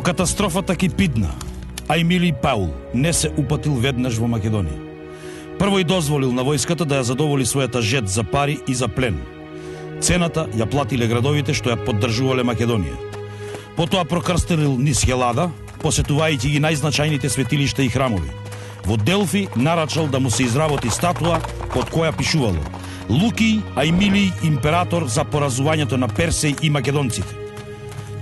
катастрофата Кипидна, Ајмилиј Паул не се упатил веднаш во Македонија. Прво и дозволил на војската да ја задоволи својата жет за пари и за плен. Цената ја платиле градовите што ја поддржувале Македонија. Потоа прокрстелил низ Хелада, посетувајќи ги најзначајните светилишта и храмови. Во Делфи нарачал да му се изработи статуа под која пишувало: Лукиј Ајмилиј император за поразувањето на Персеј и македонците.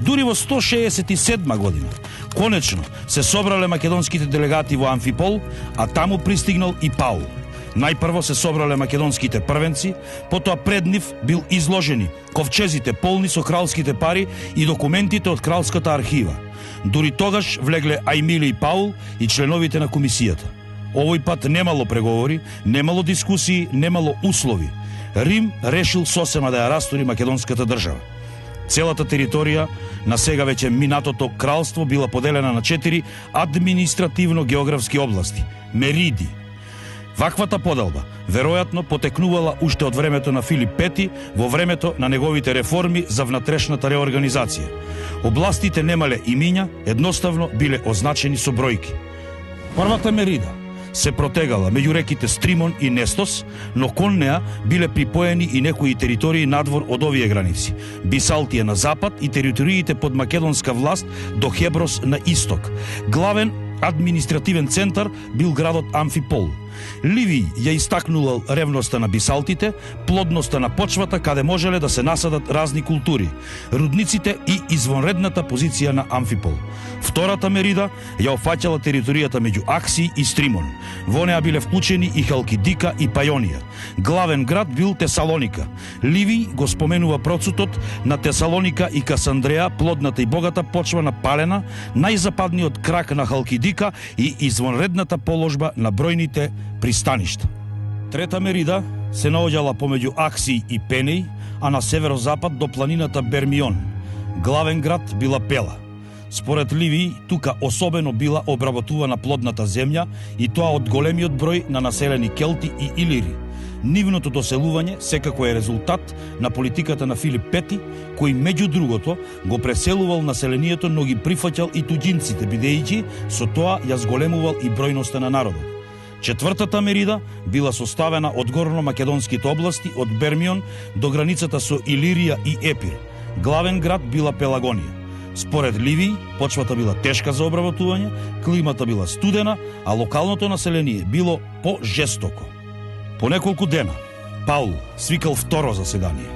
Дури во 167 година конечно се собрале македонските делегати во Амфипол, а таму пристигнал и Паул. Најпрво се собрале македонските првенци, потоа пред нив бил изложени ковчезите полни со кралските пари и документите од кралската архива. Дури тогаш влегле Ајмилиј Паул и членовите на комисијата. Овој пат немало преговори, немало дискусии, немало услови. Рим решил сосема да ја растури македонската држава. Целата територија на сега веќе минатото кралство била поделена на 4 административно-географски области – мериди. Ваквата поделба веројатно потекнувала уште од времето на Филип Пети во времето на неговите реформи за внатрешната реорганизација. Областите немале имиња, едноставно биле означени со бројки. Првата мерида се протегала меѓу реките Стримон и Нестос, но кон неа биле припоени и некои територии надвор од овие граници. Бисалтија на запад и териториите под македонска власт до Хеброс на исток. Главен административен центар бил градот Амфипол. Ливиј ја истакнула ревноста на бисалтите, плодноста на почвата каде можеле да се насадат разни култури, рудниците и извонредната позиција на Амфипол. Втората мерида ја опфаќала територијата меѓу Акси и Стримон. Во неа биле вклучени и Халкидика и Пајонија. Главен град бил Тесалоника. Ливиј го споменува процутот на Тесалоника и Касандреја, плодната и богата почва на Палена, најзападниот крак на Халкидика и извонредната положба на бројните пристаништа. Трета мерида се наоѓала помеѓу Акси и Пенеј, а на северозапад до планината Бермион. Главен град била Пела. Според Ливиј, тука особено била обработувана плодната земја и тоа од големиот број на населени келти и илири. Нивното доселување секако е резултат на политиката на Филип Пети, кој меѓу другото го преселувал населението, но ги прифаќал и туѓинците, бидејќи со тоа ја зголемувал и бројноста на народот. Четвртата мерида била составена од горно-македонските области од Бермион до границата со Илирија и Епир. Главен град била Пелагонија. Според Ливиј, почвата била тешка за обработување, климата била студена, а локалното население било по-жестоко. По неколку дена Паул свикал второ заседание.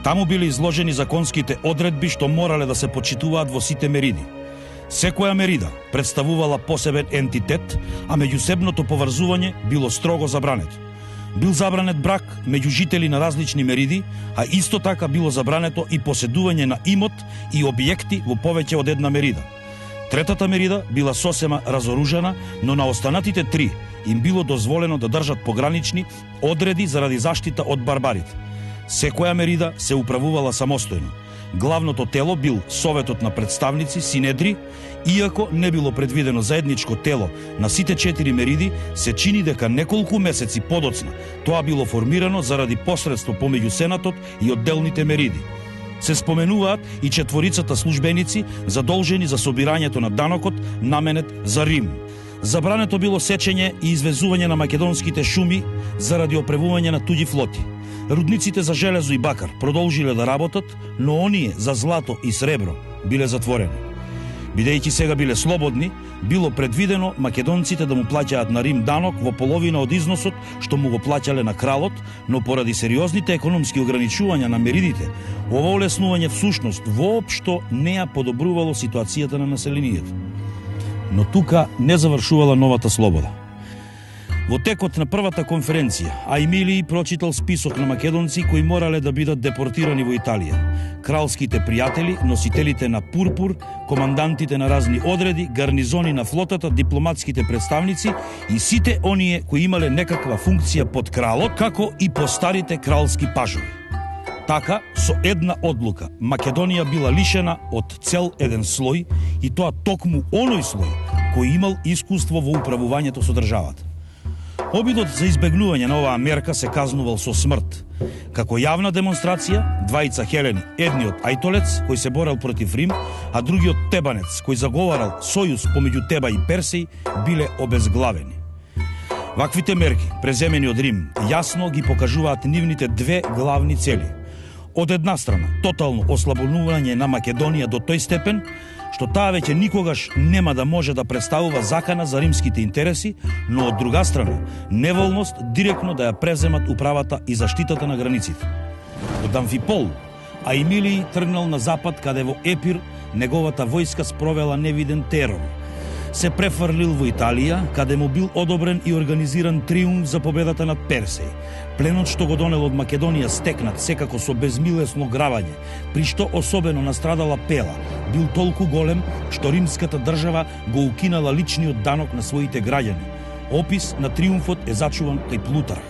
Таму биле изложени законските одредби што морале да се почитуваат во сите мериди. Секоја мерида представувала посебен ентитет, а меѓусебното поврзување било строго забрането. Бил забранет брак меѓу жители на различни мериди, а исто така било забрането и поседување на имот и објекти во повеќе од една мерида. Третата мерида била сосема разоружена, но на останатите 3 им било дозволено да држат погранични одреди заради заштита од барбарите. Секоја мерида се управувала самостојно. Главното тело бил Советот на представници, Синедри, иако не било предвидено заедничко тело на сите 4 мериди, се чини дека неколку месеци подоцна тоа било формирано заради посредство помеѓу Сенатот и одделните мериди. Се споменуваат и 4 службеници задолжени за собирањето на данокот наменет за Рим. Забрането било сечење и извезување на македонските шуми заради опревување на туѓи флоти. Рудниците за железо и бакар продолжиле да работат, но оние за злато и сребро биле затворени. Бидејќи сега биле слободни, било предвидено македонците да му плаќаат на Рим данок во половина од износот што му го плаќале на кралот, но поради сериозните економски ограничувања на меридите, ова олеснување всушност воопшто не ја подобрувало ситуацијата на населението. Но тука не завршувала новата слобода. Во текот на првата конференција, Ајмилиј прочитал список на македонци кои морале да бидат депортирани во Италија. Кралските пријатели, носителите на пурпур, командантите на разни одреди, гарнизони на флотата, дипломатските представници и сите оние кои имале некаква функција под кралот, како и по старите кралски пажови. Така, со една одлука, Македонија била лишена од цел еден слој, и тоа токму оној слој кој имал искуство во управувањето со државата. Обидот за избегнување на оваа мерка се казнувал со смрт. Како јавна демонстрација, двајца хелени, едниот Ајтолец, кој се борел против Рим, а другиот Тебанец, кој заговарал сојуз помеѓу Теба и Персеј, биле обезглавени. Ваквите мерки, преземени од Рим, јасно ги покажуваат нивните две главни цели. Од една страна, тотално ослабонување на Македонија до тој степен, што таа веќе никогаш нема да може да представува закана за римските интереси, но од друга страна, неволност директно да ја преземат управата и заштитата на границите. Од Амфипол, Аемилиј тргнал на запад, каде во Епир неговата војска спровела невиден терор. Се префрлил во Италија, каде му бил одобрен и организиран триумф за победата над Персеј. Пленот што го донел од Македонија стекнат секако со безмилесно грабање, при што особено настрадала Пела, бил толку голем што римската држава го укинала личниот данок на своите граѓани. Опис на триумфот е зачуван кај Плутарх.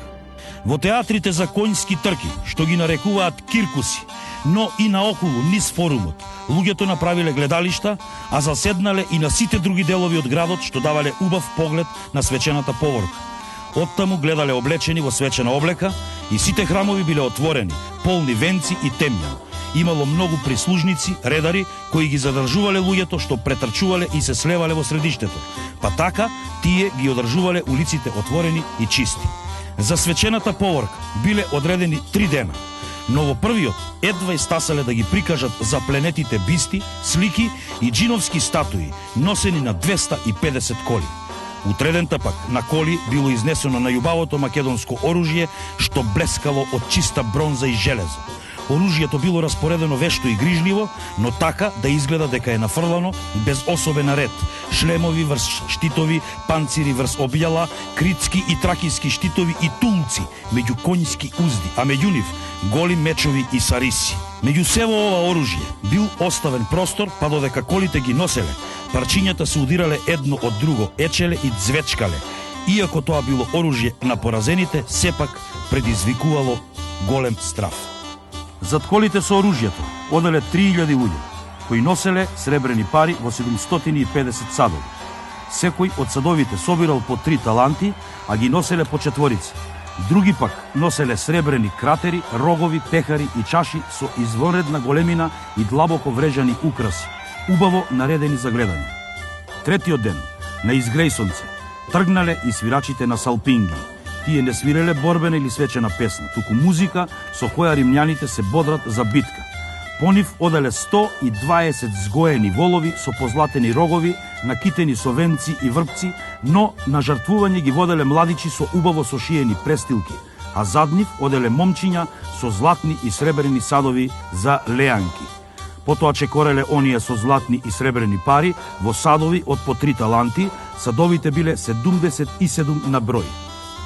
Во театрите за конјски трки, што ги нарекуваат киркуси, но и наоколу низ форумот, луѓето направиле гледалишта, а заседнале и на сите други делови од градот што давале убав поглед на свечената поворка. Оттаму гледале облечени во свечена облека и сите храмови биле отворени, полни венци и темња. Имало многу прислужници, редари, кои ги задржувале луѓето што претрчувале и се слевале во средиштето, па така тие ги одржувале улиците отворени и чисти. За свечената поворка биле одредени 3 дена, но во првиот едва стасале да ги прикажат запленетите бисти, слики и джиновски статуи, носени на 250 коли. Утредента пак на коли било изнесено најубавото македонско оружје, што блескало од чиста бронза и железо. Оружјето било распоредено вешто и грижливо, но така да изгледа дека е нафрлано без особен ред. Шлемови врз штитови, панцири врз објала, критски и тракиски штитови и тулци меѓу конјски узди, а меѓу нив голи мечови и сариси. Меѓу сево ова оружје бил оставен простор, па додека колите ги носеле, парчињата се удирале едно од друго, ечеле и звечкале. Иако тоа било оружје на поразените, сепак предизвикувало голем страф. Зад колите со оружјето оделе 3000 луѓе, кои носеле сребрени пари во 750 садови. Секој од садовите собирал по 3 таланти, а ги носеле по 4. Други пак носеле сребрени кратери, рогови, пехари и чаши со извонредна големина и длабоко врежани украси, убаво наредени за гледање. Третиот ден, на изгрејсонце, тргнале и свирачите на салпинги. Тие не свиреле борбена или свечена песна, туку музика со која римјаните се бодрат за битка. По нив оделе 120 згоени волови со позлатени рогови, накитени со венци и врпци, но на жртвување ги воделе младичи со убаво сошиени престилки, а зад нив оделе момчиња со златни и сребрени садови за леанки. Потоа чекореле оние со златни и сребрени пари во садови од по 3 таланти, садовите биле 77 на број.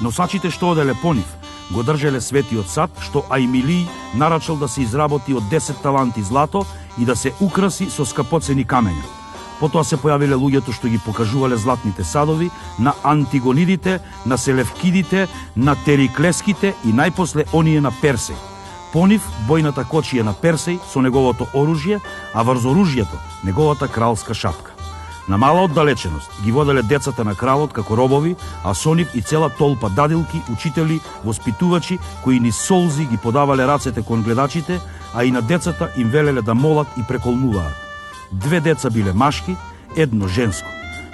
Носачите што оделе по нив го држеле светиот сад, што Аемилиј нарачал да се изработи од 10 таланти злато и да се украси со скапоцени камења. Потоа се појавиле луѓето што ги покажувале златните садови на Антигонидите, на Селевкидите, на Териклеските и најпосле оние на Персеј. По нив бојната кочија на Персеј со неговото оружје, а врз оружјето неговата кралска шапка. На мала оддалеченост ги воделе децата на кралот како робови, а со нив и цела толпа дадилки, учители, воспитувачи, кои ни солзи ги подавале рацете кон гледачите, а и на децата им велеле да молат и преколнуваат. 2 деца биле машки, едно женско.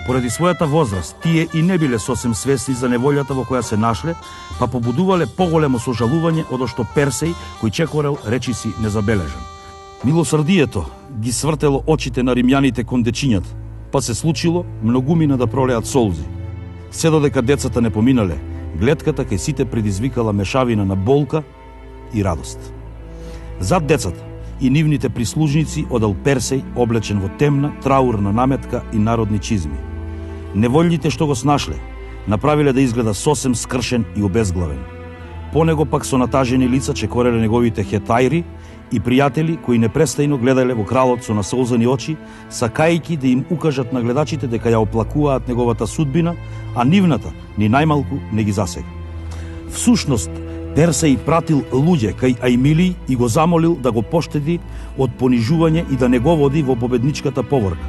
Поради својата возраст, тие и не биле сосем свесни за неволјата во која се нашле, па побудувале поголемо сожалување одошто Персеј, кој чекорел речиси незабележан. Милосрдието ги свртело очите на римјаните кон дечињата, па се случило многумина да пролеат солзи. Се додека децата не поминале, гледката кај сите предизвикала мешавина на болка и радост. Зад децата и нивните прислужници одел Персеј облечен во темна, траурна наметка и народни чизми. Неволјите што го снашле, направиле да изгледа сосем скршен и обезглавен. По него пак со натажени лица чекореле неговите хетајри и пријатели кои непрестајно гледале во кралот со насолзени очи, сакајќи да им укажат на гледачите дека ја оплакуваат неговата судбина, а нивната ни најмалку не ги засега. Всушност, Персеј пратил луѓе кај Аемилиј и го замолил да го поштеди од понижување и да не го води во победничката поворка.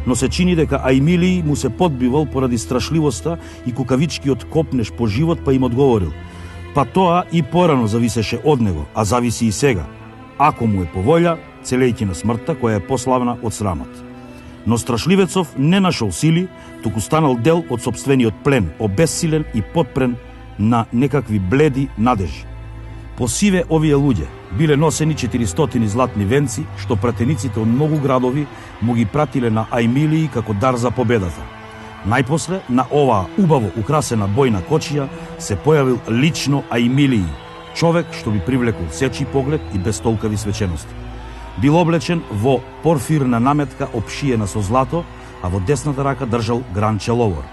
Но се чини дека Аемилиј му се подбивал поради страшливоста и кукавичкиот копнеш по живот, па им одговорил: Па тоа и порано зависеше од него, а зависи и сега, ако му е по волја, целејќи на смртта која е пославна од срамот. Но Страшливецов не нашол сили, туку станал дел од сопствениот плен, обессилен и подпрен на некакви бледи надежи. По сиве овие луѓе биле носени 400 златни венци, што пратениците од многу градови му ги пратиле на Ајмилии како дар за победата. Најпосле, на оваа убаво украсена бојна кочија се појавил лично Ајмилии, човек што би привлекол сечи поглед и без толкави свечености. Бил облечен во порфирна наметка опшиена со злато, а во десната рака држал гранче ловор.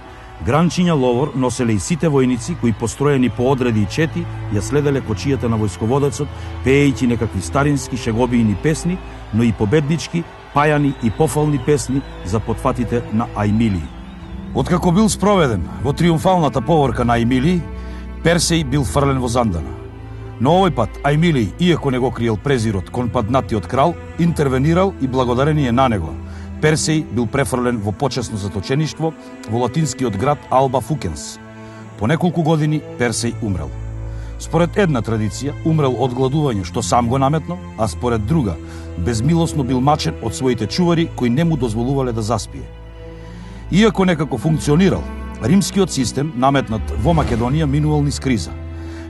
Гранчиња ловор носеле и сите војници кои построени по одреди и чети ја следеле кочијата на војсководецот, пеејќи некакви старински шеговиини песни, но и победнички, пајани и пофални песни за потфатите на Ајмилии. Откако бил спроведен во триумфалната поворка на Ајмилии, Персеј бил фрлен во Зандана. Но овој пат Ајмилии, иако не го криел презирот кон паднатиот крал, интервенирал и благодарение на него Персеј бил префрлен во почесно заточеништво во латинскиот град Алба Фукенс. По неколку години Персеј умрел. Според една традиција, умрел од гладување што сам го наметно, а според друга, безмилосно бил мачен од своите чувари кои не му дозволувале да заспие. Иако некако функционирал, римскиот систем, наметнат во Македонија, минувал низ криза.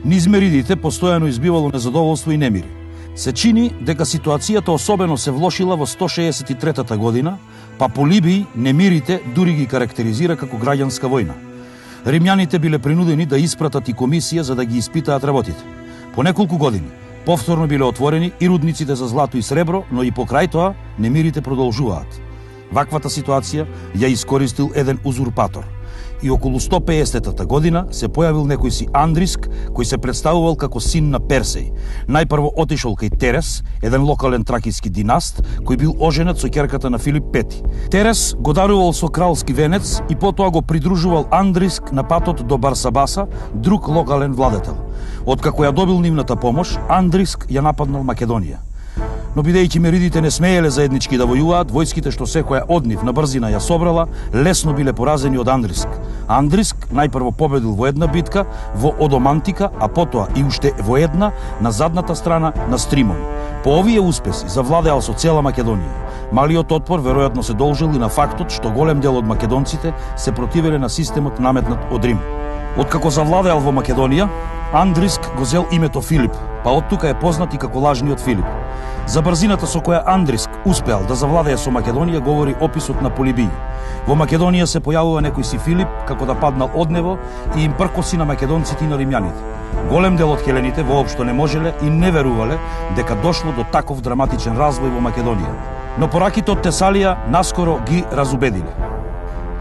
Низ меридите постојано избивало незадоволство и немири. Се чини дека ситуацијата особено се влошила во 163 година, па Полибиј немирите дури ги карактеризира како граѓанска војна. Римјаните биле принудени да испратат и комисија за да ги испитаат работите. По неколку години повторно биле отворени и рудниците за злато и сребро, но и покрај тоа немирите продолжуваат. Ваквата ситуација ја искористил еден узурпатор. И околу 150-та година се појавил некој си Андриск, кој се представувал како син на Персеј. Најпрво отишол кај Терес, еден локален тракиски династ, кој бил оженет со ќерката на Филип Пети. Терес го дарувал со кралски венец и потоа го придружувал Андриск на патот до Барсабаса, друг локален владетел. Откако ја добил нивната помош, Андриск ја нападнал Македонија. Но бидејќи меридите не смееле заеднички да војуваат, војските што секоја од нив на брзина ја собрала, лесно биле поразени од Андриск. Андриск најпрво победил во една битка во Одомантика, а потоа и уште во една на задната страна на Стримон. По овие успеси завладеал со цела Македонија. Малиот отпор веројатно се должил и на фактот што голем дел од македонците се противеле на системот наметнат од Рим. Откако завладеал во Македонија, Андриск го зел името Филип, па од тука е познат и како лажниот Филип. За брзината со која Андриск успеал да завладее со Македонија говори описот на Полибиј. Во Македонија се појавува некој си Филип како да паднал од небо и им пркоси на македонците и на римјаните. Голем дел од хелените воопшто не можеле и не верувале дека дошло до таков драматичен развој во Македонија. Но пораките од Тесалија наскоро ги разубедиле.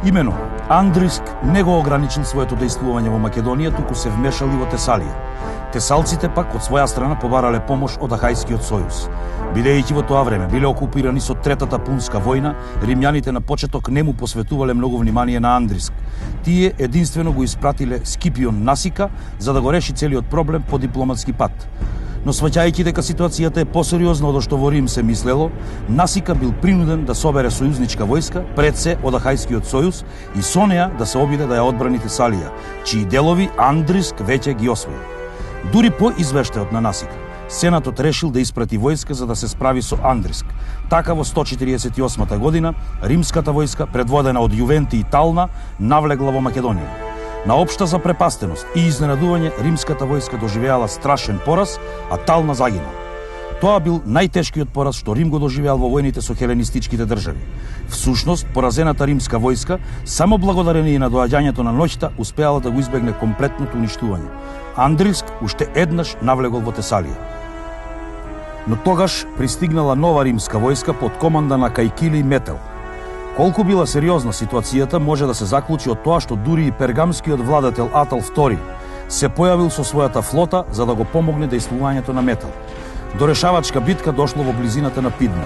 Имено, Андриск не го ограничил своето дејствување во Македонија, туку се вмешал и во Тесалија. Тесалците пак од своја страна побарале помош од Ахајскиот сојуз. Бидејќи во тоа време биле окупирани со Третата пунска војна, римјаните на почеток не му посветувале многу внимание на Андриск. Тие единствено го испратиле Скипион Насика за да го реши целиот проблем по дипломатски пат. Но сваќајќи дека ситуацијата е посериозна од што во Рим се мислело, Насика бил принуден да собере сојузничка војска, пред се од Ахајскиот сојуз, и со неа да се обиде да ја одбрани Тесалија, чии делови Андриск веќе ги освои. Дури по извештајот на Насика, Сенатот решил да испрати војска за да се справи со Андриск. Така во 148 година римската војска, предводена од Јувенти и Тална, навлегла во Македонија. На општа запрепастеност и изненадување, римската војска доживеала страшен пораз, а Тална загинал. Тоа бил најтешкиот пораз што Рим го доживеал во војните со хеленистичките држави. Всушност, поразената римска војска, само благодарение на доаѓањето на ноќта, успеала да го избегне комплетното уништување. Андриск уште еднаш навлегол во Тесалија. Но тогаш пристигнала нова римска војска под команда на Кајкили Метел. Колку била сериозна ситуацијата може да се заклучи од тоа што дури и пергамскиот владетел Атал II се појавил со својата флота за да го помогне дејствувањето на Метел. До решавачка битка дошло во близината на Пидна.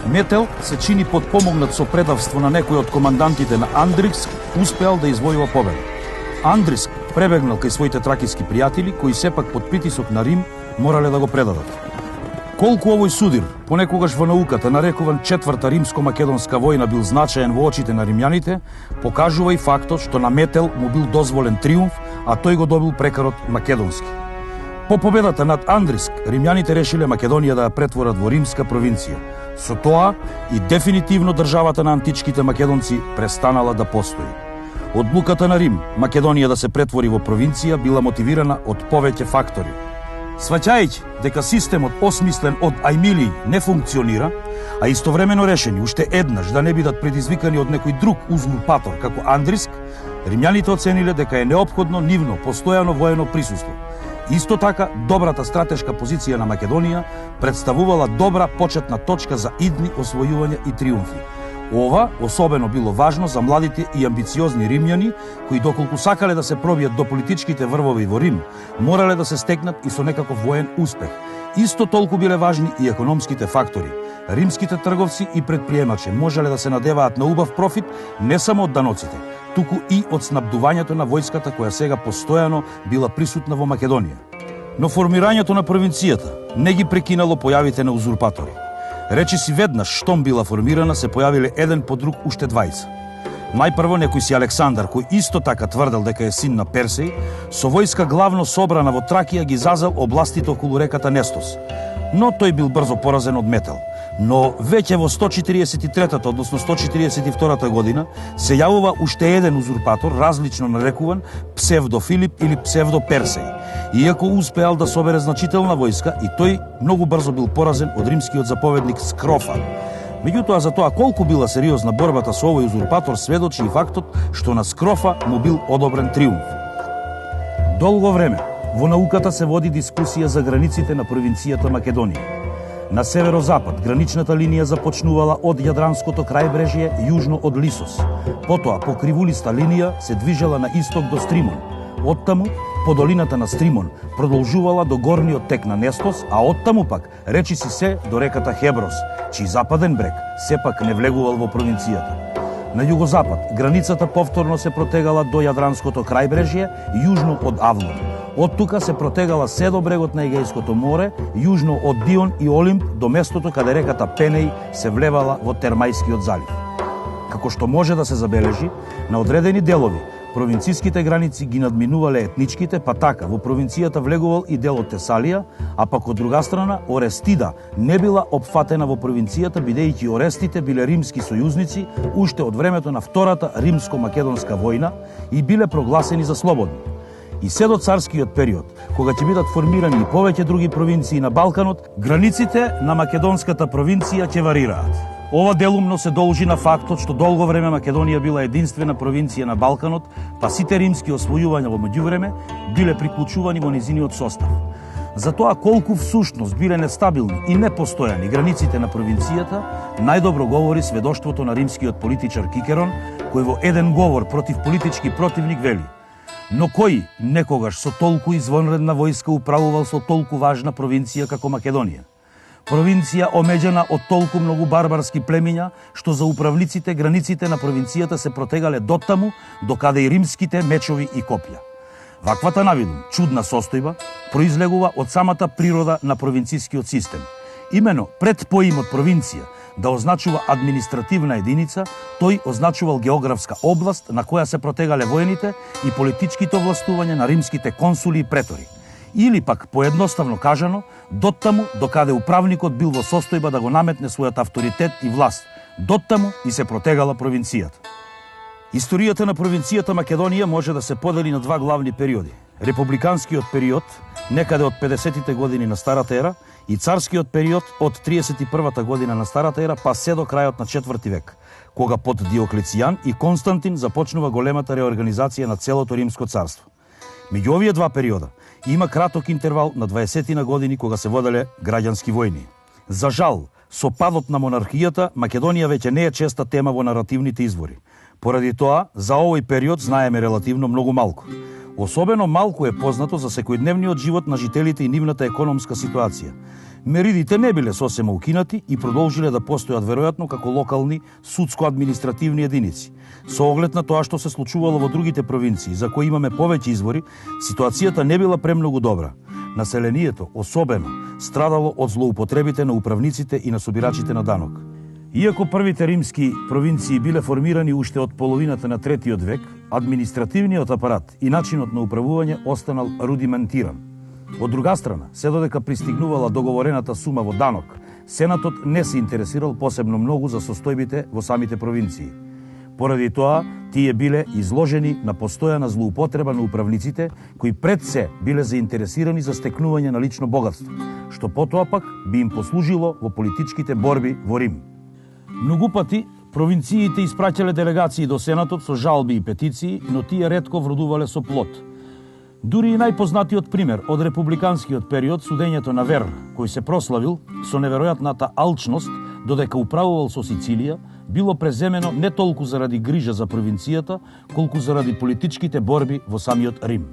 Метел се чини подпомогнат со предавство на некој од командантите на Андриск, успеал да извојува победа. Андриск пребегнал кај своите тракиски пријатели, кои сепак под притисок на Рим морале да го предадат. Колку овој судир, понекогаш во науката нарекуван Четврта римско-македонска војна, бил значаен во очите на римјаните, покажува и фактот што на Метел му бил дозволен триумф, а тој го добил прекарот македонски. По победата над Андриск, римјаните решиле Македонија да ја претворат во римска провинција. Со тоа и дефинитивно државата на античките македонци престанала да постои. Одлуката на Рим Македонија да се претвори во провинција била мотивирана од повеќе фактори. Сваќајќи дека системот осмислен од Ајмилиј не функционира, а истовремено решени уште еднаш да не бидат предизвикани од некој друг узурпатор како Андриск, римјаните оцениле дека е неопходно нивно постојано воено присуство. Исто така, добрата стратешка позиција на Македонија представувала добра почетна точка за идни освојувања и триумфи. Ова особено било важно за младите и амбициозни римјани, кои доколку сакале да се пробијат до политичките врвови во Рим, морале да се стекнат и со некаков воен успех. Исто толку биле важни и економските фактори. Римските трговци и предприемачи можеле да се надеваат на убав профит не само од даноците, туку и од снабдувањето на војската која сега постојано била присутна во Македонија. Но формирањето на провинцијата не ги прекинало појавите на узурпатори. Речиси веднаш штом била формирана се појавиле еден по друг уште двајца. Најпрво некој си Александар, кој исто така тврдел дека е син на Персеј, со војска главно собрана во Тракија ги зазел областите околу реката Нестос. Но тој бил брзо поразен од метел. Но веќе во 143-та, односно 142-та година, се јавува уште еден узурпатор, различно нарекуван псевдо Филип или псевдо Персеј. Иако успеал да собере значителна војска, и тој многу брзо бил поразен од римскиот заповедник Скрофа. Меѓутоа, за тоа колку била сериозна борбата со овој узурпатор сведочи и фактот што на Скрофа му бил одобрен триумф. Долго време во науката се води дискусија за границите на провинцијата Македонија. На северозапад граничната линија започнувала од Јадранското крајбрежје јужно од Лисос. Потоа по кривулиста линија се движела на исток до Стримон. Оттаму по долината на Стримон продолжувала до горниот тек на Нестос, а оттаму пак речиси се до реката Хеброс, чиј западен брег сепак не влегувал во провинцијата. На југозапад границата повторно се протегала до Јадранското крајбрежје јужно од Авлон. Од тука се протегала се до брегот на Егејското море, јужно од Дион и Олимп до местото каде реката Пенеј се влевала во Термајскиот залив. Како што може да се забележи, на одредени делови провинцијските граници ги надминувале етничките, па така во провинцијата влегувал и дел од Тесалија, а пак од друга страна Орестида не била опфатена во провинцијата, бидејќи Орестите биле римски сојузници уште од времето на Втората римско-македонска војна и биле прогласени за слободни. И се до царскиот период, кога ќе бидат формирани и повеќе други провинции на Балканот, границите на македонската провинција ќе варираат. Ова делумно се должи на фактот што долго време Македонија била единствена провинција на Балканот, па сите римски освојувања во меѓувреме биле приклучувани во низиниот состав. За тоа колку всушност биле нестабилни и непостојани границите на провинцијата, најдобро говори сведоштвото на римскиот политичар Кикерон, кој во еден говор против политички противник вели: но кој некогаш со толку извонредна војска управувал со толку важна провинција како Македонија? Провинција омеѓана од толку многу барбарски племиња, што за управниците границите на провинцијата се протегале доттаму, докаде и римските мечови и копја. Ваквата навидум, чудна состојба, произлегува од самата природа на провинцијскиот систем. Имено пред поимот провинција да означува административна единица, тој означувал географска област на која се протегале воените и политичките овластувања на римските консули и претори. Или пак, поедноставно кажано, доттаму докаде управникот бил во состојба да го наметне својот авторитет и власт, доттаму и се протегала провинцијата. Историјата на провинцијата Македонија може да се подели на два главни периоди. Републиканскиот период, некаде од 50-тите години на Старата ера, и царскиот период од 31-та година на Старата ера па се до крајот на 4 век, кога под Диоклецијан и Константин започнува големата реорганизација на целото Римско царство. Меѓу овие два периода има краток интервал на 20 години кога се воделе граѓански војни. За жал, со падот на монархијата, Македонија веќе не е честа тема во наративните извори. Поради тоа, за овој период знаеме релативно многу малку. Особено малку е познато за секојдневниот живот на жителите и нивната економска ситуација. Меридите не биле сосема укинати и продолжиле да постојат веројатно како локални судско-административни единици. Со оглед на тоа што се случувало во другите провинции, за кои имаме повеќе извори, ситуацијата не била премногу добра. Населението, особено, страдало од злоупотребите на управниците и на собирачите на данок. Иако првите римски провинции биле формирани уште од половината на 3 век, административниот апарат и начинот на управување останал рудиментиран. Од друга страна, се додека пристигнувала договорената сума во данок, Сенатот не се интересирал посебно многу за состојбите во самите провинции. Поради тоа, тие биле изложени на постојана злоупотреба на управниците, кои пред се биле заинтересирани за стекнување на лично богатство, што потоа пак би им послужило во политичките борби во Рим. Многу пати провинциите испраќале делегации до Сенатот со жалби и петиции, но тие ретко вродувале со плод. Дури и најпознатиот пример од републиканскиот период, судењето на Вер, кој се прославил со неверојатната алчност додека управувал со Сицилија, било преземено не толку заради грижа за провинцијата, колку заради политичките борби во самиот Рим.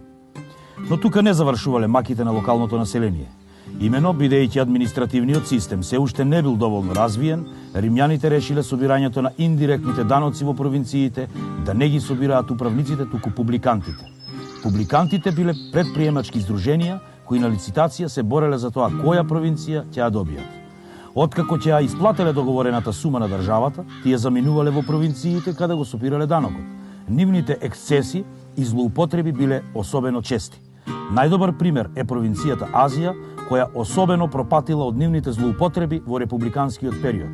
Но тука не завршувале маките на локалното население. Имено, бидејќи административниот систем се уште не бил доволно развиен, римјаните решиле собирањето на индиректните даноци во провинциите да не ги собираат управниците, туку публикантите. Публикантите биле предприемачки здруженија кои на лицитација се бореле за тоа која провинција ќе ја добијат. Откако ќе ја исплателе договорената сума на државата, тие заминувале во провинциите каде го собирале данокот. Нивните ексцеси и злоупотреби биле особено чести. Најдобар пример е провинцијата Азија, која особено пропатила од нивните злоупотреби во републиканскиот период.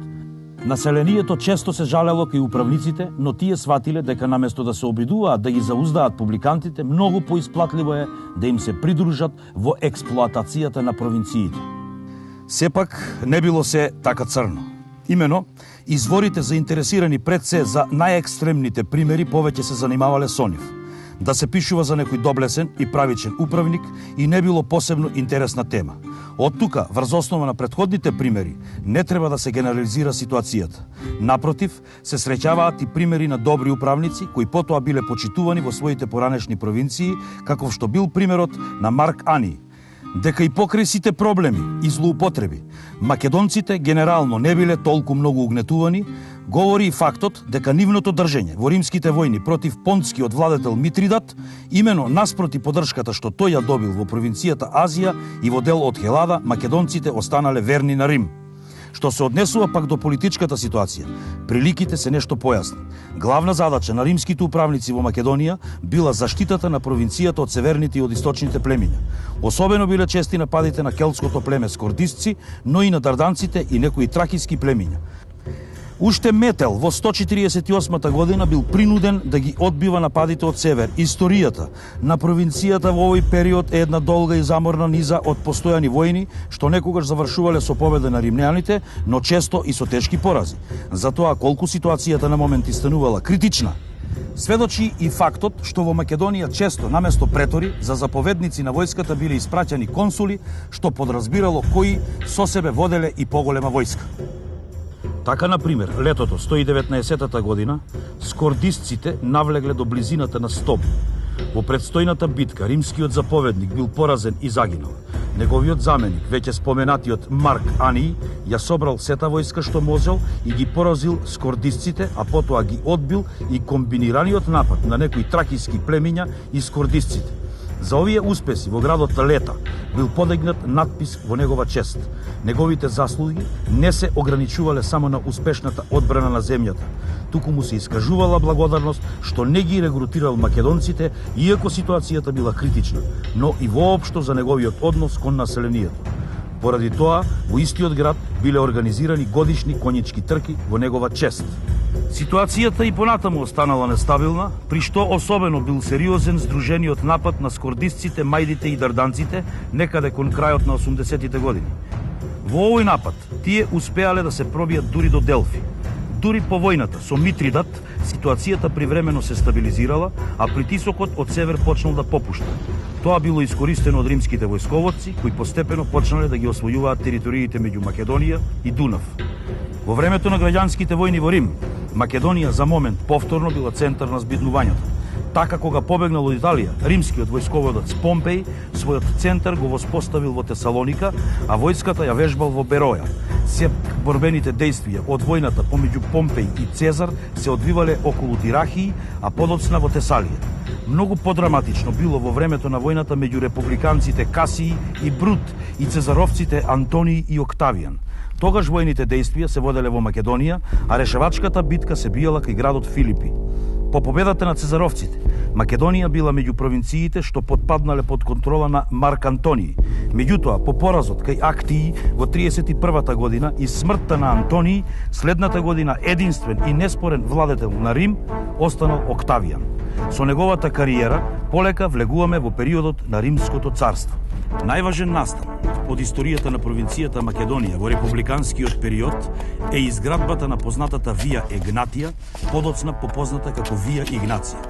Населението често се жалело кај управниците, но тие сватиле дека наместо да се обидуваат да ги зауздаат публикантите, многу поисплатливо е да им се придружат во експлоатацијата на провинциите. Сепак не било се така црно. Имено, изворите заинтересирани пред се за најекстремните примери повеќе се занимавале со нив. Да се пишува за некој доблесен и правичен управник и не било посебно интересна тема. Од тука, врз основа на претходните примери, не треба да се генерализира ситуацијата. Напротив, се среќаваат и примери на добри управници кои потоа биле почитувани во своите поранешни провинции, каков што бил примерот на Марк Ани. Дека и покрај сите проблеми и злоупотреби, македонците генерално не биле толку многу угнетувани, говори и фактот дека нивното држење во римските војни против понтскиот владетел Митридат, имено наспроти поддршката што тој ја добил во провинцијата Азија и во дел од Хелада, македонците останале верни на Рим. Што се однесува пак до политичката ситуација, приликите се нешто појасни. Главна задача на римските управници во Македонија била заштитата на провинцијата од северните и од источните племиња. Особено биле чести нападите на келтското племе скордисци, но и на дарданците и некои тракиски племиња. Уште Метел во 148 година бил принуден да ги одбива нападите од север. Историјата на провинцијата во овој период е една долга и заморна низа од постојани војни, што некогаш завршувале со победа на римљаните, но често и со тешки порази. Затоа колку ситуацијата на моменти станувала критична, сведочи и фактот што во Македонија често наместо претори за заповедници на војската биле испраќани консули, што подразбирало кои со себе воделе и поголема војска. Така, например, летото 119 година, скордисците навлегле до близината на Стоб. Во предстојната битка, римскиот заповедник бил поразен и загинал. Неговиот заменик, веќе споменатиот Марк Ани, ја собрал сета војска што можел и ги поразил скордисците, а потоа ги одбил и комбинираниот напад на некои тракиски племиња и скордисците. За овие успеси во градот Лета бил подигнат надпис во негова чест. Неговите заслуги не се ограничувале само на успешната одбрана на земјата, туку му се искажувала благодарност што не ги регрутирал македонците, иако ситуацијата била критична, но и воопшто за неговиот однос кон населението. Поради тоа, во истиот град биле организирани годишни конјички трки во негова чест. Ситуацијата и понатаму останала нестабилна, при што особено бил сериозен здружениот напад на скордисците, мајдите и дарданците некаде кон крајот на 80-тите години. Во овој напад тие успеале да се пробијат дури до Делфи. Дури по војната со Митридат ситуацијата привремено се стабилизирала, а притисокот од север почнал да попушта. Тоа било искористено од римските војсководци, кои постепено почнале да ги освојуваат териториите меѓу Македонија и Дунав. Во времето на граѓанските војни во Рим, Македонија за момент повторно била центар на збиднувањето. Така кога побегнал од Италија, римскиот војсководец Помпеј својот центар го воспоставил во Тесалоника, а војската ја вежбал во Бероја. Се борбените дејствија од војната помеѓу Помпеј и Цезар се одвивале околу Тирахии, а подоцна во Тесалија. Многу подраматично било во времето на војната меѓу републиканците Касии и Брут и цезаровците Антонии и Октавијан. Тогаш воените действија се воделе во Македонија, а решавачката битка се биела кај градот Филипи. По победата на цезаровците, Македонија била меѓу провинциите што потпаднале под контрола на Марк Антониј. Меѓутоа, по поразот кај Актии во 31-та година и смртта на Антониј, следната година единствен и неспорен владетел на Рим останал Октавијан. Со неговата кариера полека влегуваме во периодот на Римското царство. Најважен настан од историјата на провинцијата Македонија во републиканскиот период е изградбата на познатата Вија Егнатија, подоцна попозната како Вија Игнација.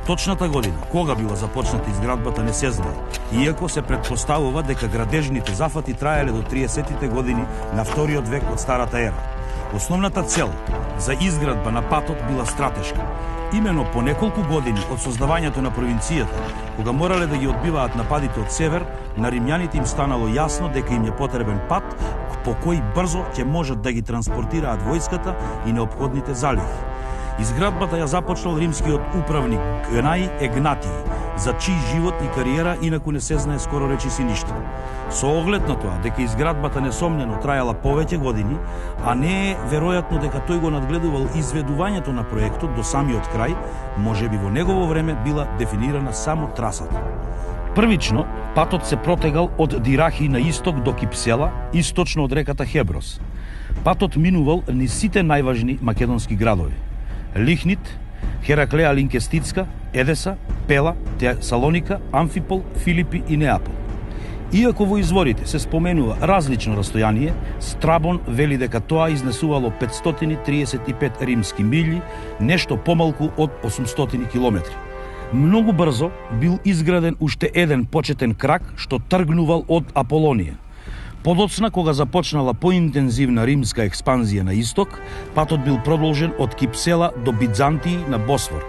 Точната година кога била започната изградбата не се знае, иако се претпоставува дека градежните зафати траеле до 30-тите години на вториот век од Старата ера. Основната цел за изградба на патот била стратешка. Имено по неколку години од создавањето на провинцијата, кога морале да ги одбиваат нападите од север, на римјаните им станало јасно дека им е потребен пат по кој брзо ќе можат да ги транспортираат војската и неопходните залихи. Изградбата ја започнал римскиот управник Гнај Егнатиј, за чиј живот и кариера инаку не се знае скоро речиси ништо. Со оглед на тоа дека изградбата несомнено трајала повеќе години, а не е веројатно дека тој го надгледувал изведувањето на проектот до самиот крај, можеби во негово време била дефинирана само трасата. Првично, патот се протегал од Дирахи на исток до Кипсела, источно од реката Хеброс. Патот минувал низ сите најважни македонски градови: Лихнит, Хераклеа Линкестицка, Едеса, Пела, Тесалоника, Амфипол, Филипи и Неапол. Иако во изворите се споменува различно растојание, Страбон вели дека тоа изнесувало 535 римски милји, нешто помалку од 800 километри. Многу брзо бил изграден уште еден почетен крак што тргнувал од Аполонија. Подоцна, кога започнала поинтензивна римска експанзија на исток, патот бил продолжен од Кипсела до Бизантиј на Босфор,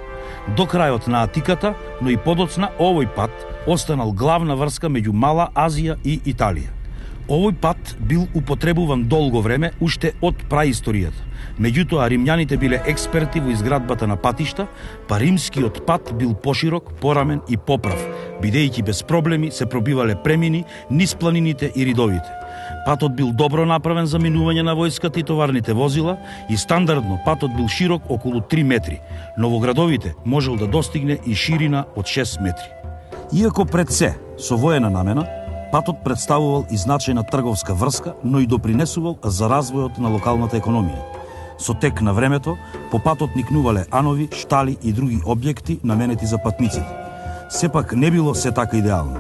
до крајот на Атиката, но и подоцна овој пат останал главна врска меѓу Мала Азија и Италија. Овој пат бил употребуван долго време уште од праисторијата. Меѓутоа, римјаните биле експерти во изградбата на патишта, па римскиот пат бил поширок, порамен и поправ, бидејќи без проблеми се пробивале премини низ планините и ридовите. Патот бил добро направен за минување на војската и товарните возила и стандардно патот бил широк околу 3 метри, но во градовите можел да достигне и ширина од 6 метри. Иако пред се со воена намена, патот представувал и значајна трговска врска, но и допринесувал за развојот на локалната економија. Со тек на времето, по патот никнувале анови, штали и други објекти наменети за патниците. Сепак не било се така идеално,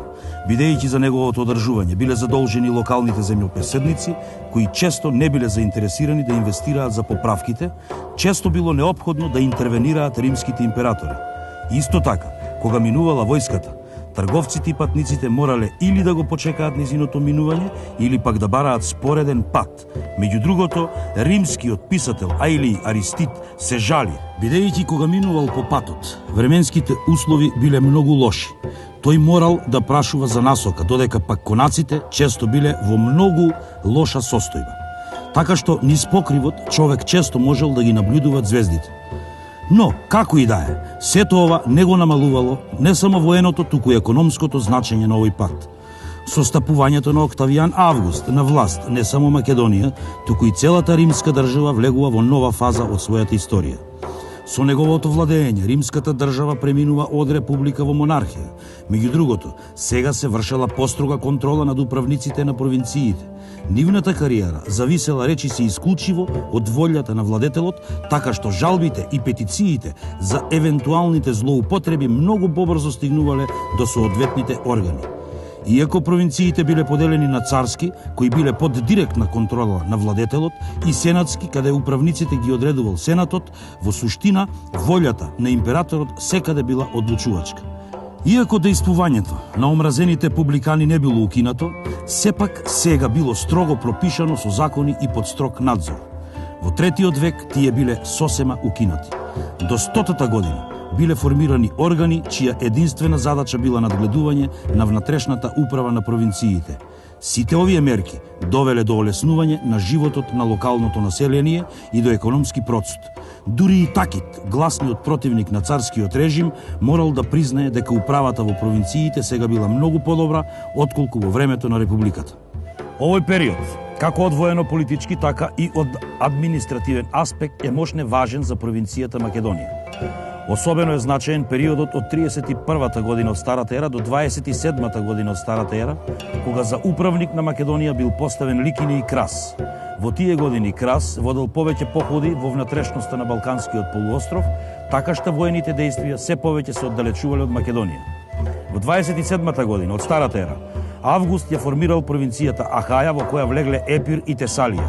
бидејќи за неговото одржување биле задолжени локалните земјопреседници, кои често не биле заинтересирани да инвестираат за поправките, често било неопходно да интервенираат римските императори. Исто така, кога минувала војската, трговците и патниците морале или да го почекаат низиното минување, или пак да бараат спореден пат. Меѓу другото, римскиот писател Ајлий Аристид се жали, бидејќи кога минувал по патот, временските услови биле многу лоши. Тој морал да прашува за насока, додека пак конаците често биле во многу лоша состојба. Така што низ покривот човек често можел да ги наблюдува звездите. Но, како и да е, сето ова не го намалувало не само военото, туку и економското значење на овој пат. Со стапувањето на Октавијан Август на власт, не само Македонија, туку и целата римска држава влегува во нова фаза од својата историја. Со неговото владење, римската држава преминува од република во монархија. Меѓу другото, сега се вршела построга контрола над управниците на провинциите. Нивната кариера зависела речиси исклучиво од волјата на владетелот, така што жалбите и петициите за евентуалните злоупотреби многу побрзо стигнувале до соодветните органи. Иако провинциите биле поделени на царски, кои биле под директна контрола на владетелот, и сенатски, каде управниците ги одредувал сенатот, во суштина волјата на императорот секаде била одлучувачка. Иако дејствувањето на омразените публикани не било укинато, сепак сега било строго пропишано со закони и под строг надзор. Во третиот век тие биле сосема укинати. До 100-та година биле формирани органи чија единствена задача била надгледување на внатрешната управа на провинциите. Сите овие мерки довеле до олеснување на животот на локалното население и до економски процут. Дури и Такит, гласниот противник на царскиот режим, морал да признае дека управата во провинциите сега била многу подобра отколку во времето на републиката. Овој период, како од воено-политички, така и од административен аспект, е мощне важен за провинцијата Македонија. Особено е значаен периодот од 31-та година од Старата ера до 27-та година од Старата ера, кога за управник на Македонија бил поставен Ликине и Крас. Во тие години Крас водел повеќе походи во внатрешноста на Балканскиот полуостров, така што воените действија се повеќе се оддалечувале од Македонија. Во 27-та година од Старата ера, Август ја формирал провинцијата Ахаја, во која влегле Епир и Тесалија,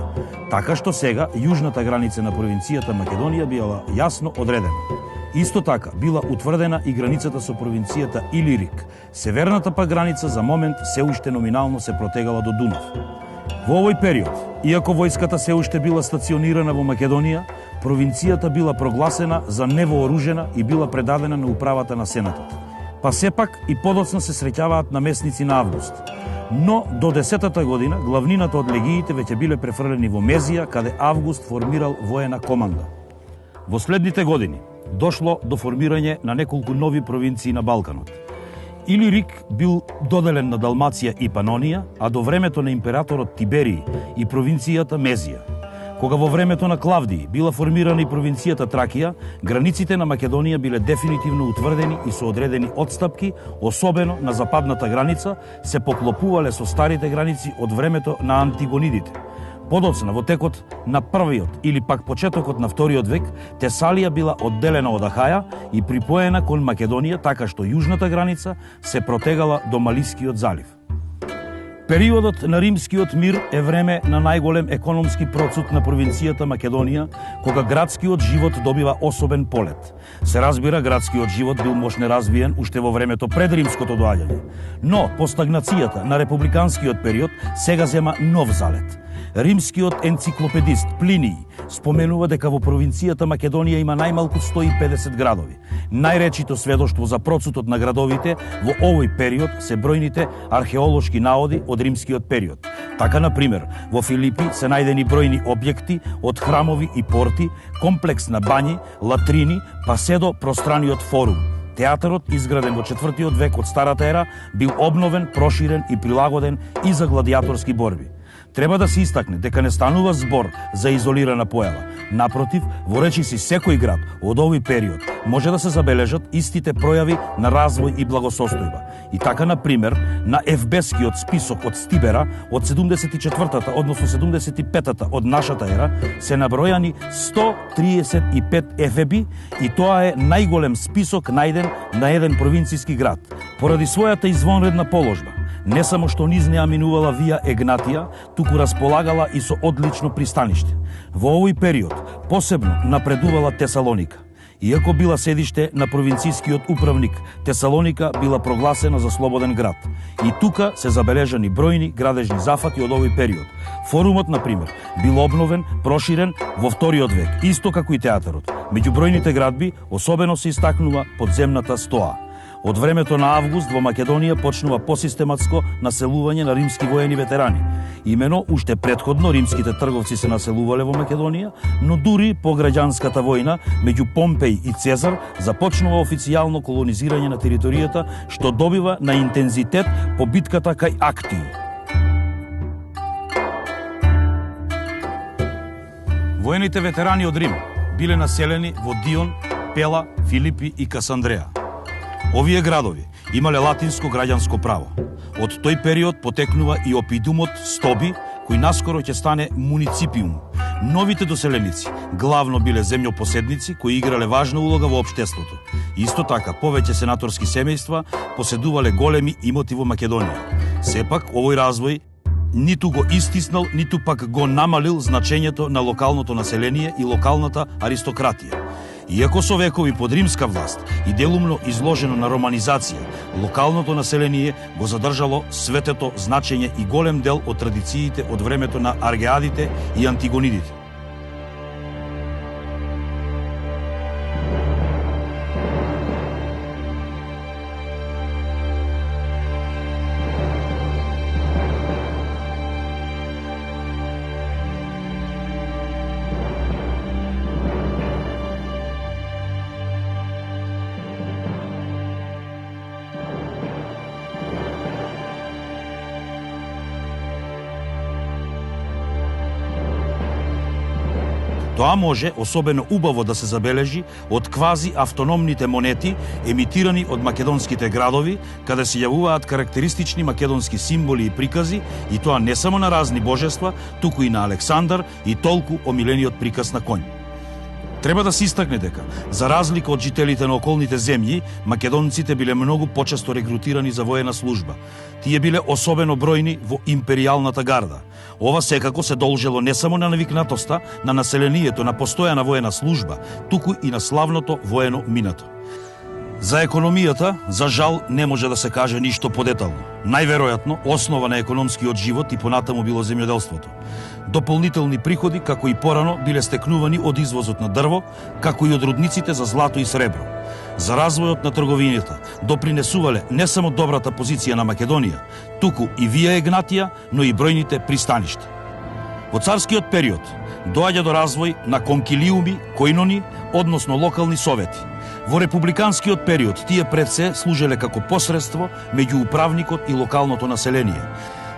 така што сега јужната граница на провинцијата Македонија била јасно одредена. Исто така била утврдена и границата со провинцијата Илирик. Северната па граница за момент се уште номинално се протегала до Дунав. Во овој период, иако војската се уште била стационирана во Македонија, провинцијата била прогласена за невооружена и била предадена на управата на Сенатот. Па сепак и подоцна се среќаваат наместници на Август. Но до 10-та година главнината од легиите веќе биле префрлени во Мезија, каде Август формирал воена команда. Во следните години дошло до формирање на неколку нови провинции на Балканот. Илирик бил доделен на Далмација и Панонија, а до времето на императорот Тиберий и провинцијата Мезија. Кога во времето на Клавдиј била формирана и провинцијата Тракија, границите на Македонија биле дефинитивно утврдени и со одредени отстапки, особено на западната граница, се поклопувале со старите граници од времето на Антигонидите. Подоцна, во текот на првиот или пак почетокот на вториот век, Тесалија била одделена од Ахаја и припоена кон Македонија, така што јужната граница се протегала до Малискиот залив. Периодот на Римскиот мир е време на најголем економски процут на провинцијата Македонија, кога градскиот живот добива особен полет. Се разбира, градскиот живот бил мощно развиен уште во времето пред римското доаѓање. Но, по стагнацијата на републиканскиот период, сега зема нов залет. Римскиот енциклопедист Плиний споменува дека во провинцијата Македонија има најмалку 150 градови. Најречито сведоштво за процутот на градовите во овој период се бројните археолошки наоди од римскиот период. Така, например, во Филипи се најдени бројни објекти од храмови и порти, комплекс на бањи, латрини, па се до пространиот форум. Театарот, изграден во 4-тиот век од Старата ера, бил обновен, проширен и прилагоден и за гладиаторски борби. Треба да се истакне дека не станува збор за изолирана појава. Напротив, во речиси секој град од овој период може да се забележат истите пројави на развој и благосостојба. И така, например, на ефбескиот список од Стибера од 74-та, односно 75-та од нашата ера, се набројани 135 ефеби и тоа е најголем список најден на еден провинцијски град. Поради својата извонредна положба, не само што низ неа минувала вија Егнатија, туку располагала и со одлично пристаниште. Во овој период посебно напредувала Тесалоника. Иако била седиште на провинцијскиот управник, Тесалоника била прогласена за слободен град. И тука се забележани бројни градежни зафати од овој период. Форумот, например, бил обновен, проширен во вториот век, исто како и театарот. Меѓу бројните градби особено се истакнува подземната стоа. Од времето на Август во Македонија почнува посистематско населување на римски воени ветерани. Имено, уште предходно римските трговци се населувале во Македонија, но дури по граѓанската војна меѓу Помпеј и Цезар започнува официјално колонизирање на територијата, што добива на интензитет по битката кај Актии. Воените ветерани од Рим биле населени во Дион, Пела, Филипи и Касандреа. Овие градови имале латинско граѓанско право. Од тој период потекнува и опидумот Стоби, кој наскоро ќе стане муниципиум. Новите доселеници главно биле земјопоседници кои играле важна улога во општеството. Исто така, повеќе сенаторски семејства поседувале големи имоти во Македонија. Сепак, овој развој ниту го истиснал, ниту пак го намалил значењето на локалното население и локалната аристократија. Иако со векови под римска власт и делумно изложено на романизација, локалното население го задржало светето значење и голем дел од традициите од времето на Аргеадите и Антигонидите. Тоа може особено убаво да се забележи од квази автономните монети емитирани од македонските градови, каде се јавуваат карактеристични македонски символи и прикази, и тоа не само на разни божества, туку и на Александар и толку омилениот приказ на конј. Треба да се истакне дека, за разлика од жителите на околните земји, македонците биле многу почесто регрутирани за воена служба. Тие биле особено бројни во империјалната гарда. Ова секако се должело не само на навикнатоста на населението на постојана воена служба, туку и на славното воено минато. За економијата, за жал, не може да се каже ништо подетално. Најверојатно, основа на економскиот живот и понатаму било земјоделството. Дополнителни приходи, како и порано, биле стекнувани од извозот на дрво, како и од рудниците за злато и сребро. За развојот на трговината допринесувале не само добрата позиција на Македонија, туку и Вија Егнатија, но и бројните пристаништа. Во царскиот период доаѓа до развој на конкилиуми, којнони, односно локални совети. Во републиканскиот период тие пред се служеле како посредство меѓу управникот и локалното население.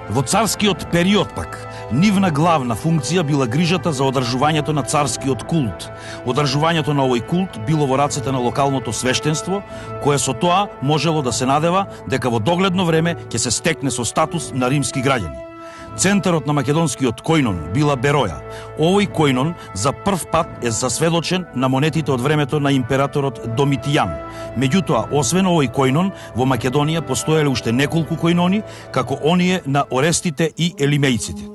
Во царскиот период пак, нивна главна функција била грижата за одржувањето на царскиот култ. Одржувањето на овој култ било во рацете на локалното свештенство, кое со тоа можело да се надева дека во догледно време ќе се стекне со статус на римски граѓани. Центарот на македонскиот којнон била Бероја. Овој којнон за прв пат е засведочен на монетите од времето на императорот Домитијан. Меѓутоа, освен овој којнон, во Македонија постоеле уште неколку којнони, како оние на Орестите и Елимејците.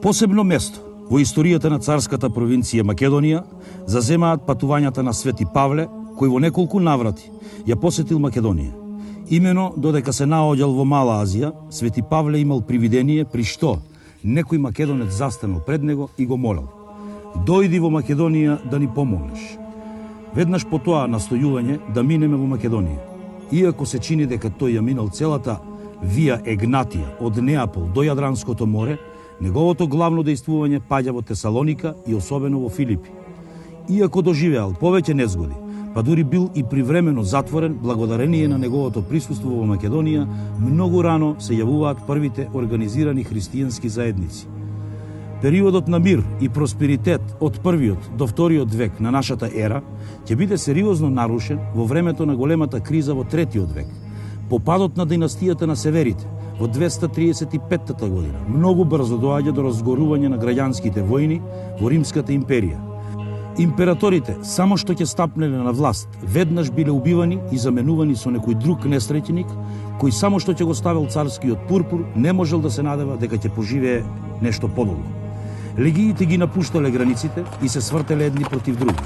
Посебно место во историјата на царската провинција Македонија заземаат патувањата на Свети Павле, кој во неколку наврати ја посетил Македонија. Имено додека се наоѓал во Мала Азија, Свети Павле имал привидение при што некој македонец застанал пред него и го молел: "Дојди во Македонија да ни помогнеш." Веднаш по тоа настојување да минеме во Македонија. Иако се чини дека тој ја минал целата Вија Егнатија од Неапол до Јадранското море, неговото главно дејствување паѓа во Тесалоника и особено во Филипи. Иако доживеал повеќе незгоди, па дури бил и привремено затворен благодарение на неговото присуство во Македонија, многу рано се јавуваат првите организирани христијански заедници. Периодот на мир и просперитет од првиот до вториот век на нашата ера ќе биде сериозно нарушен во времето на големата криза во третиот век. По падот на династијата на Северите во 235 година многу брзо доаѓа до разгорување на граѓанските војни во Римската империја. Императорите, само што ќе стапнеле на власт, веднаш биле убивани и заменувани со некој друг несреќеник, кој само што ќе го ставил царскиот пурпур, не можел да се надева дека ќе поживее нешто подолго. Легиите ги напуштале границите и се свртеле едни против други.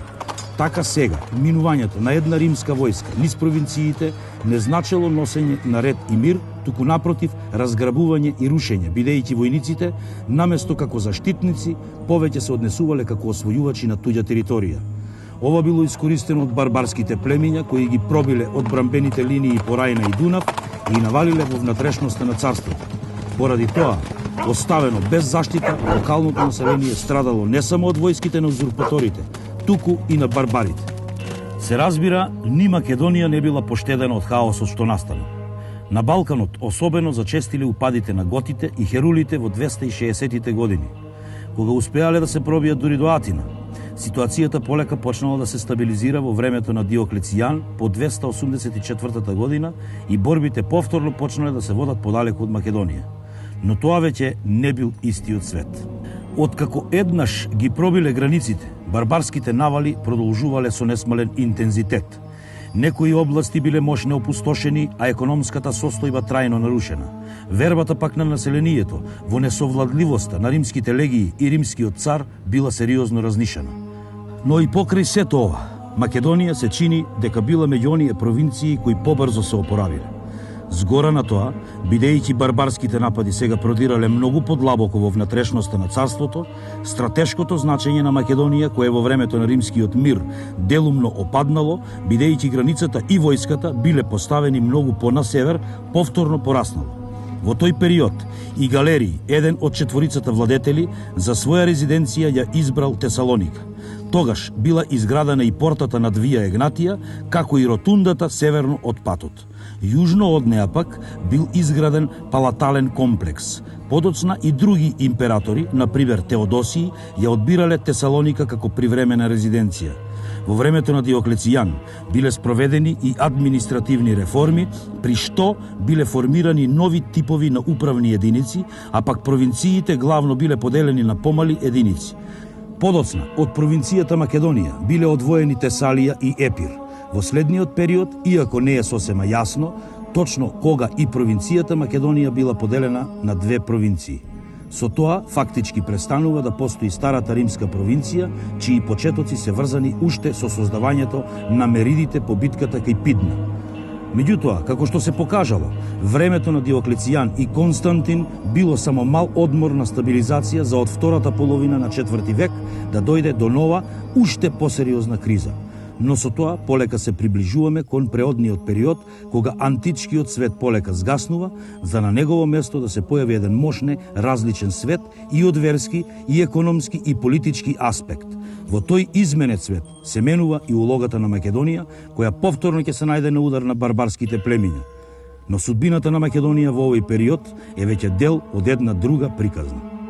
Така сега, минувањето на една римска војска низ провинциите не значело носење на ред и мир, туку напротив разграбување и рушење, бидејќи војниците, наместо како заштитници, повеќе се однесувале како освојувачи на туѓа територија. Ова било искористено од барбарските племиња кои ги пробиле одбрамбените линии по Рајна и Дунав и навалиле во внатрешноста на царството. Поради тоа, оставено без заштита, локалното население страдало не само од војските на узурпаторите, туку и на барбарите. Се разбира, ни Македонија не била поштедена од хаосот што настана. На Балканот особено зачестиле упадите на готите и херулите во 260-тите години. Кога успеале да се пробијат дури до Атина, ситуацијата полека почнала да се стабилизира во времето на Диоклецијан по 284 година и борбите повторно почнале да се водат подалеку од Македонија. Но тоа веќе не бил истиот свет. Откако еднаш ги пробиле границите, барбарските навали продолжувале со несмален интензитет. Некои области биле мощно опустошени, а економската состојба трајно нарушена. Вербата пак на населението во несовладливоста на римските легии и римскиот цар била сериозно разнишена. Но и покрај сето ова, Македонија се чини дека била меѓу оние провинции кои побрзо се опоравиле. Згора на тоа, бидејќи барбарските напади сега продирале многу подлабоко во внатрешноста на царството, стратешкото значење на Македонија, кое во времето на римскиот мир делумно опаднало, бидејќи границата и војската биле поставени многу по-на север, повторно пораснало. Во тој период и Галерий, еден од четворицата владетели, за своја резиденција ја избрал Тесалоника. Тогаш била изградена и портата над Вија Егнатија, како и ротундата северно од патот. Јужно од неа пак бил изграден палатален комплекс. Подоцна и други императори, например Теодосиј, ја одбирале Тесалоника како привремена резиденција. Во времето на Диоклецијан биле спроведени и административни реформи, при што биле формирани нови типови на управни единици, а пак провинциите главно биле поделени на помали единици. Подоцна, од провинцијата Македонија биле одвоени Тесалија и Епир. Во следниот период, иако не е сосема јасно, точно кога и провинцијата Македонија била поделена на две провинции. Со тоа, фактички престанува да постои старата римска провинција, чии почетоци се врзани уште со создавањето на меридите по битката кај Пидна. Меѓутоа, како што се покажало, времето на Диоклецијан и Константин било само мал одмор на стабилизација за од втората половина на 4 век да дојде до нова, уште посериозна криза. Но со тоа полека се приближуваме кон преодниот период, кога античкиот свет полека згаснува, за на негово место да се појави еден мощне, различен свет и од верски, и економски, и политички аспект. Во тој изменет свет се менува и улогата на Македонија, која повторно ќе се најде на удар на барбарските племиња. Но судбината на Македонија во овој период е веќе дел од една друга приказна.